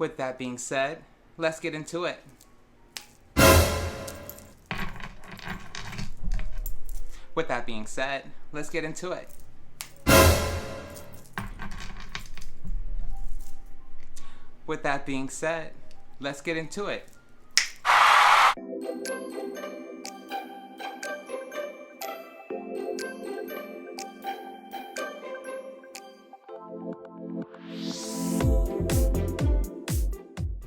With that being said, let's get into it. With that being said, let's get into it. With that being said, let's get into it.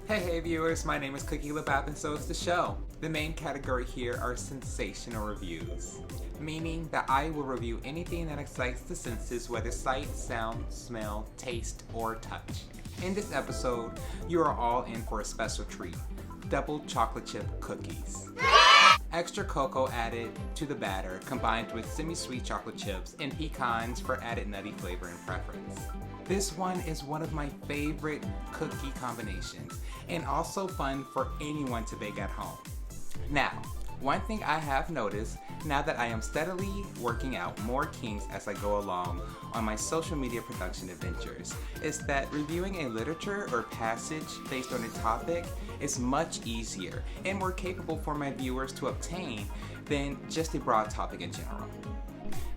Hey viewers, my name is LeB.A.P and so is the show. The main category here are sensational reviews, meaning that I will review anything that excites the senses, whether sight, sound, smell, taste, or touch. In this episode, you are all in for a special treat: double chocolate chip cookies. Extra cocoa added to the batter, combined with semi-sweet chocolate chips and pecans for added nutty flavor and preference. This one is one of my favorite cookie combinations, and also fun for anyone to bake at home. Now, one thing I have noticed, now that I am steadily working out more kinks as I go along on my social media production adventures, is that reviewing a literature or passage based on a topic is much easier and more capable for my viewers to obtain than just a broad topic in general.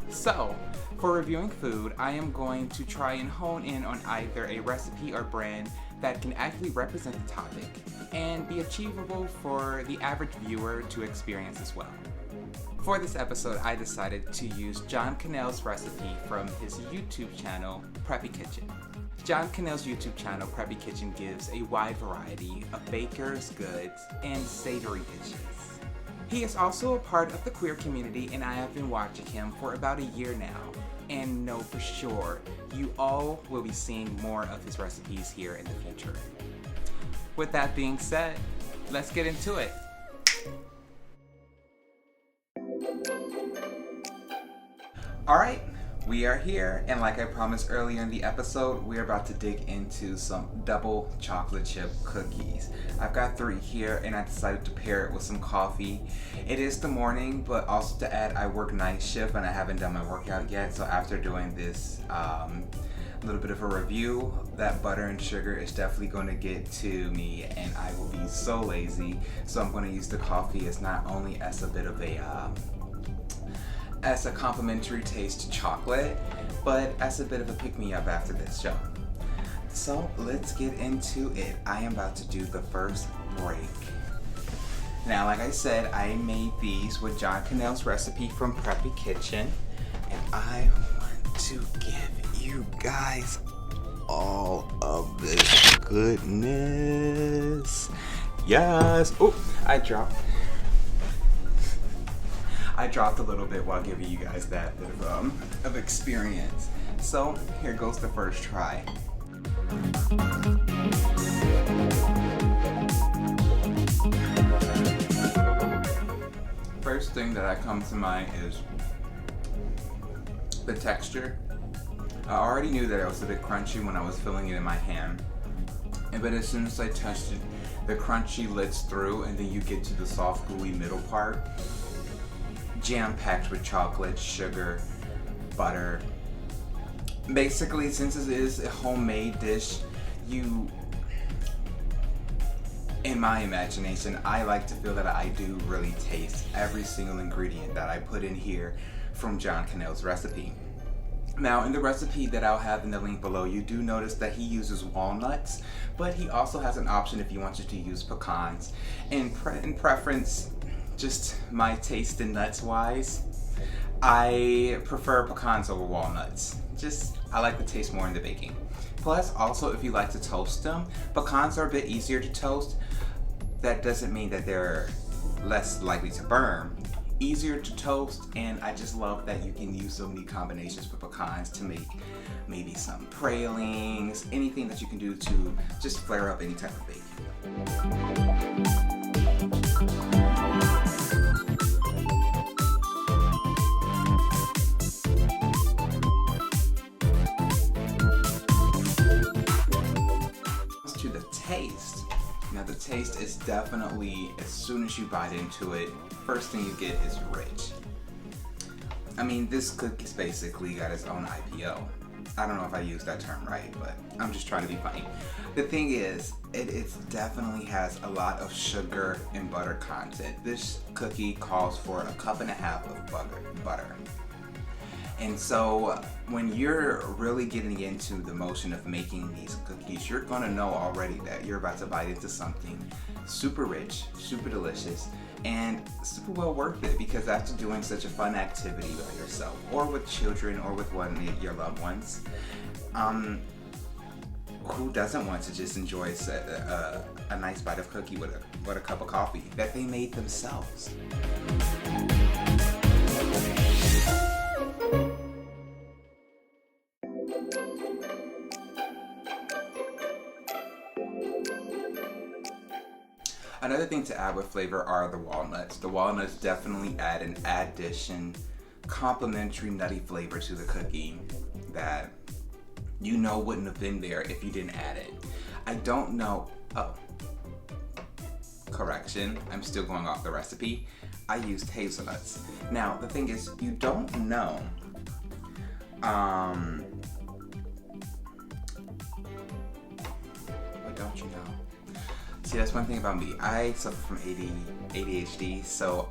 So, for reviewing food, I am going to try and hone in on either a recipe or brand that can actually represent the topic and be achievable for the average viewer to experience as well. For this episode, I decided to use John Kanell's recipe from his YouTube channel, Preppy Kitchen. John Kanell's YouTube channel, Preppy Kitchen, gives a wide variety of baker's goods and savory dishes. He is also a part of the queer community, and I have been watching him for about a year now, and know for sure you all will be seeing more of his recipes here in the future. With that being said, let's get into it. Alright, we are here, and like I promised earlier in the episode, we're about to dig into some double chocolate chip cookies. I've got 3 here, and I decided to pair it with some coffee. It is the morning, but also to add, I work night shift and I haven't done my workout yet, so after doing this little bit of a review, that butter and sugar is definitely going to get to me, and I will be so lazy. So I'm going to use the coffee as not only as a bit of as a complimentary taste to chocolate, but as a bit of a pick-me-up after this show. So let's get into it. I am about to do the first break. Now, like I said, I made these with John Kanell's recipe from Preppy Kitchen, and I want to give you guys all of this goodness. Yes. Oh, I dropped a little bit while giving you guys that bit of experience. So here goes the first try. First thing that comes to mind is the texture. I already knew that it was a bit crunchy when I was feeling it in my hand, but as soon as I touched it, the crunchy lets through, and then you get to the soft, gooey middle part, jam-packed with chocolate, sugar, butter. Basically, since it is a homemade dish, in my imagination, I like to feel that I do really taste every single ingredient that I put in here from John Kanell's recipe. Now, in the recipe that I'll have in the link below, you do notice that he uses walnuts, but he also has an option if you wanted to use pecans. In preference, just my taste in nuts wise, I prefer pecans over walnuts. I like the taste more in the baking. Plus, also, if you like to toast them, pecans are a bit easier to toast. That doesn't mean that they're less likely to burn. Easier to toast, and I just love that you can use so many combinations for pecans to make maybe some pralines, anything that you can do to just flare up any type of baking. To the taste. Now the taste is definitely, as soon as you bite into it, first thing you get is rich. I mean, this cookie's basically got its own IPO. I don't know if I used that term right, but I'm just trying to be funny. The thing is, it definitely has a lot of sugar and butter content. This cookie calls for 1.5 cups of butter. And so when you're really getting into the motion of making these cookies, you're gonna know already that you're about to bite into something super rich, super delicious, and super well worth it, because after doing such a fun activity by yourself or with children or with one of your loved ones, who doesn't want to just enjoy a nice bite of cookie with a cup of coffee that they made themselves? Another thing to add with flavor are the walnuts. The walnuts definitely add an complimentary nutty flavor to the cookie that you know wouldn't have been there if you didn't add it. I don't know, correction, I'm still going off the recipe. I used hazelnuts. Now, the thing is, you don't know, what don't you know? See, that's one thing about me. I suffer from ADHD, so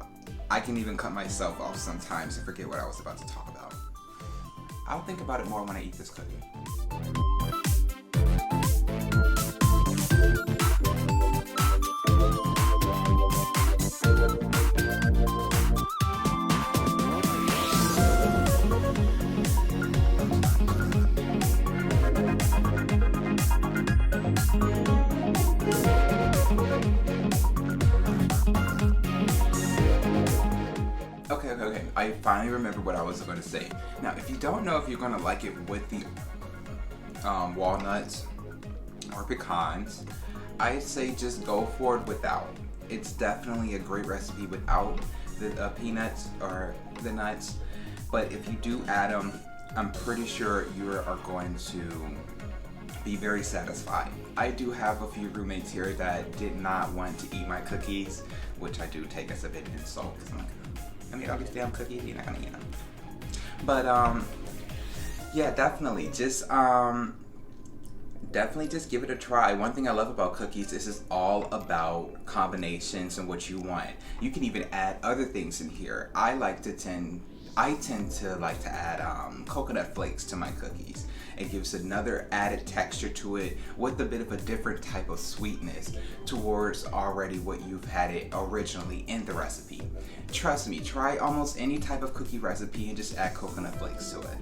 I can even cut myself off sometimes and forget what I was about to talk about. I'll think about it more when I eat this cookie. Okay. I finally remember what I was going to say. Now, if you don't know if you're going to like it with the walnuts or pecans, I'd say just go for it without. It's definitely a great recipe without the peanuts or the nuts. But if you do add them, I'm pretty sure you are going to be very satisfied. I do have a few roommates here that did not want to eat my cookies, which I do take as a bit of insult, because I'm like, I mean, all these damn cookies, you're not gonna eat them. But yeah, definitely just give it a try. One thing I love about cookies is it's all about combinations and what you want. You can even add other things in here. I tend to like to add coconut flakes to my cookies. It gives another added texture to it with a bit of a different type of sweetness towards already what you've had it originally in the recipe. Trust me, try almost any type of cookie recipe and just add coconut flakes to it.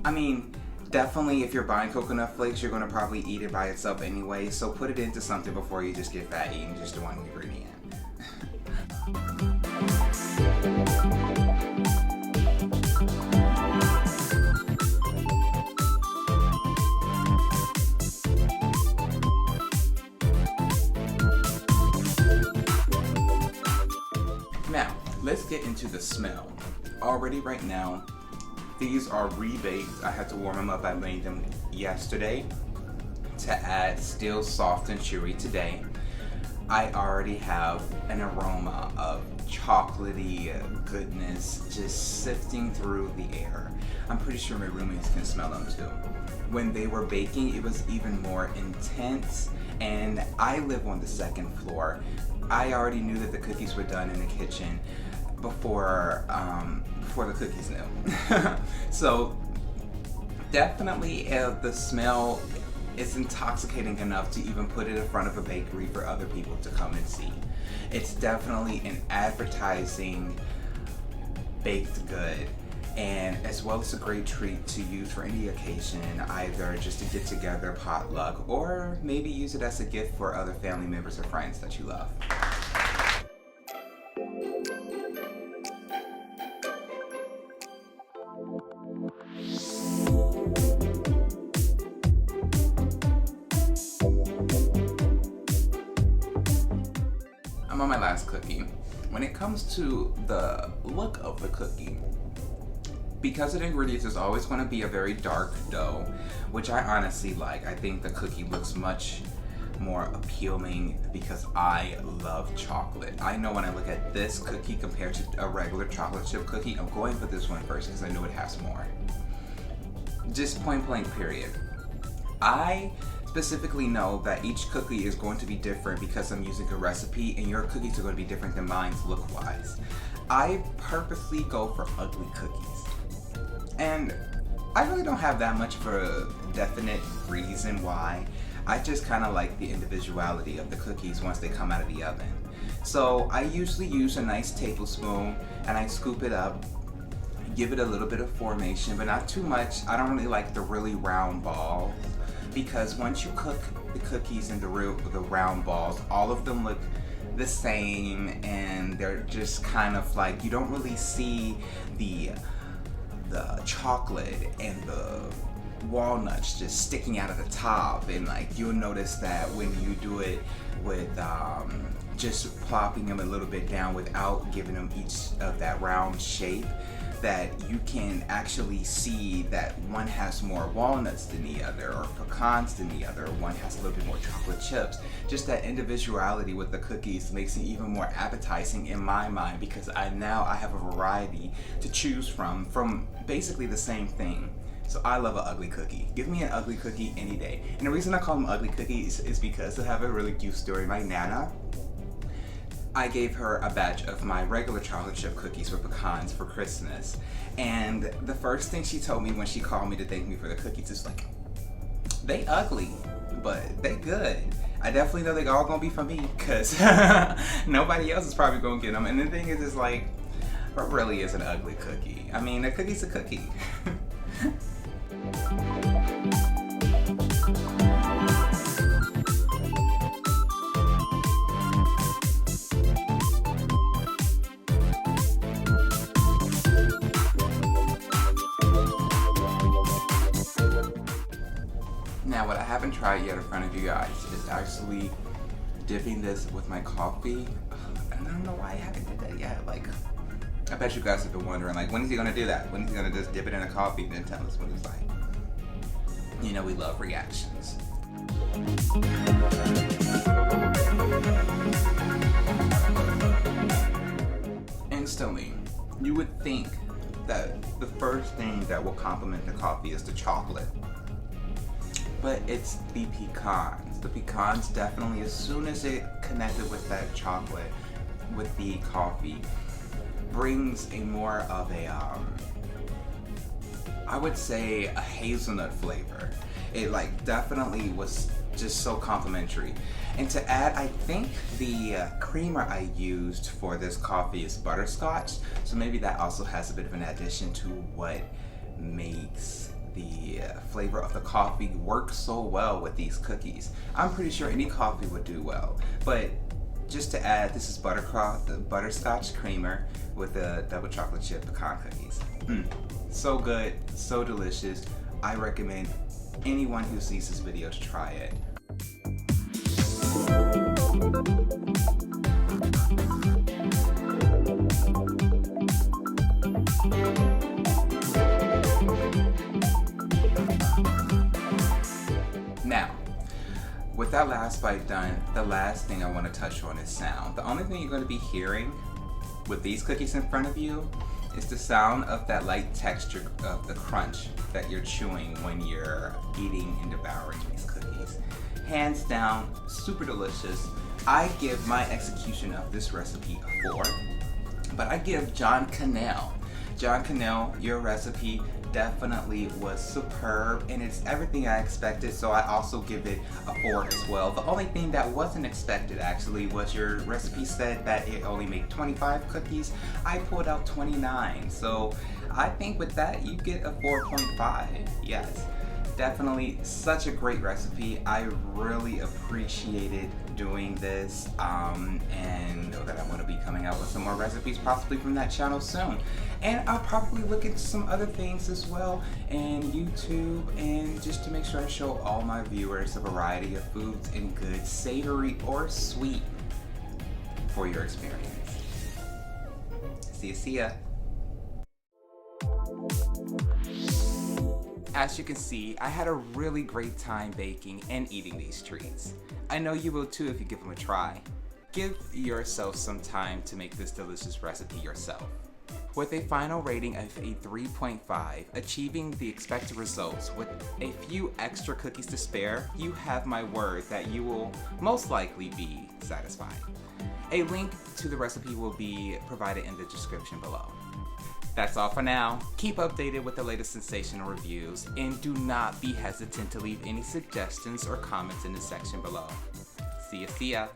I mean, definitely if you're buying coconut flakes, you're gonna probably eat it by itself anyway, so put it into something before you just get fat eating just the one ingredient. Now, let's get into the smell. Already right now, these are re-baked. I had to warm them up. I made them yesterday to add still soft and chewy today. I already have an aroma of chocolatey goodness just sifting through the air. I'm pretty sure my roommates can smell them too. When they were baking, it was even more intense, and I live on the second floor. I already knew that the cookies were done in the kitchen before the cookies knew. So definitely the smell is intoxicating enough to even put it in front of a bakery for other people to come and see. It's definitely an advertising baked good, and as well as a great treat to use for any occasion, either just to get together, potluck, or maybe use it as a gift for other family members or friends that you love. I'm on my last cookie. When it comes to the look of the cookie, because of the ingredients, there's always going to be a very dark dough, which I honestly like. I think the cookie looks much more appealing because I love chocolate. I know when I look at this cookie compared to a regular chocolate chip cookie, I'm going for this one first because I know it has more. Just point blank period. I specifically know that each cookie is going to be different because I'm using a recipe, and your cookies are going to be different than mine look-wise. I purposely go for ugly cookies. And I really don't have that much of a definite reason why. I just kind of like the individuality of the cookies once they come out of the oven. So I usually use a nice tablespoon and I scoop it up, give it a little bit of formation, but not too much. I don't really like the really round balls, because once you cook the cookies in the round balls, all of them look the same, and they're just kind of like, you don't really see the chocolate and the walnuts just sticking out of the top. And like, you'll notice that when you do it with just plopping them a little bit down without giving them each of that round shape, that you can actually see that one has more walnuts than the other, or pecans than the other, one has a little bit more chocolate chips. Just that individuality with the cookies makes it even more appetizing in my mind, because I have a variety to choose from basically the same thing. So I love an ugly cookie. Give me an ugly cookie any day. And the reason I call them ugly cookies is because I have a really cute story. My Nana, I gave her a batch of my regular chocolate chip cookies with pecans for Christmas. And the first thing she told me when she called me to thank me for the cookies is like, they ugly, but they good. I definitely know they're all gonna be for me, because nobody else is probably gonna get them. And the thing is like, what really is an ugly cookie? I mean, a cookie's a cookie. Now, what I haven't tried yet in front of you guys is actually dipping this with my coffee. And I don't know why I haven't did that yet. Like, I bet you guys have been wondering, like, when is he gonna do that? When is he gonna just dip it in a coffee and then tell us what it's like? You know, we love reactions. Instantly, you would think that the first thing that will complement the coffee is the chocolate. But it's the pecans. The pecans definitely, as soon as it connected with that chocolate, with the coffee, brings a more of a, I would say a hazelnut flavor. It like definitely was just so complimentary. And to add, I think the creamer I used for this coffee is butterscotch. So maybe that also has a bit of an addition to what makes the flavor of the coffee work so well with these cookies. I'm pretty sure any coffee would do well. But just to add, this is butterscotch creamer with the double chocolate chip pecan cookies. So good, so delicious. I recommend anyone who sees this video to try it. Now, with that last bite done, the last thing I want to touch on is sound. The only thing you're going to be hearing with these cookies in front of you is the sound of that light texture of the crunch that you're chewing when you're eating and devouring these cookies. Hands down, super delicious. I give my execution of this recipe a 4, but I give John Kanell, your recipe definitely was superb, and it's everything I expected, so I also give it a 4 as well. The only thing that wasn't expected actually was your recipe said that it only made 25 cookies. I pulled out 29, so I think with that you get a 4.5. Yes, definitely such a great recipe. I really appreciated doing this, and know that I want to be coming out with some more recipes possibly from that channel soon. And I'll probably look into some other things as well and YouTube, and just to make sure I show all my viewers a variety of foods and goods, savory or sweet, for your experience. See ya. As you can see, I had a really great time baking and eating these treats. I know you will too if you give them a try. Give yourself some time to make this delicious recipe yourself. With a final rating of a 3.5, achieving the expected results with a few extra cookies to spare, you have my word that you will most likely be satisfied. A link to the recipe will be provided in the description below. That's all for now. Keep updated with the latest sensational reviews, and do not be hesitant to leave any suggestions or comments in the section below. See ya.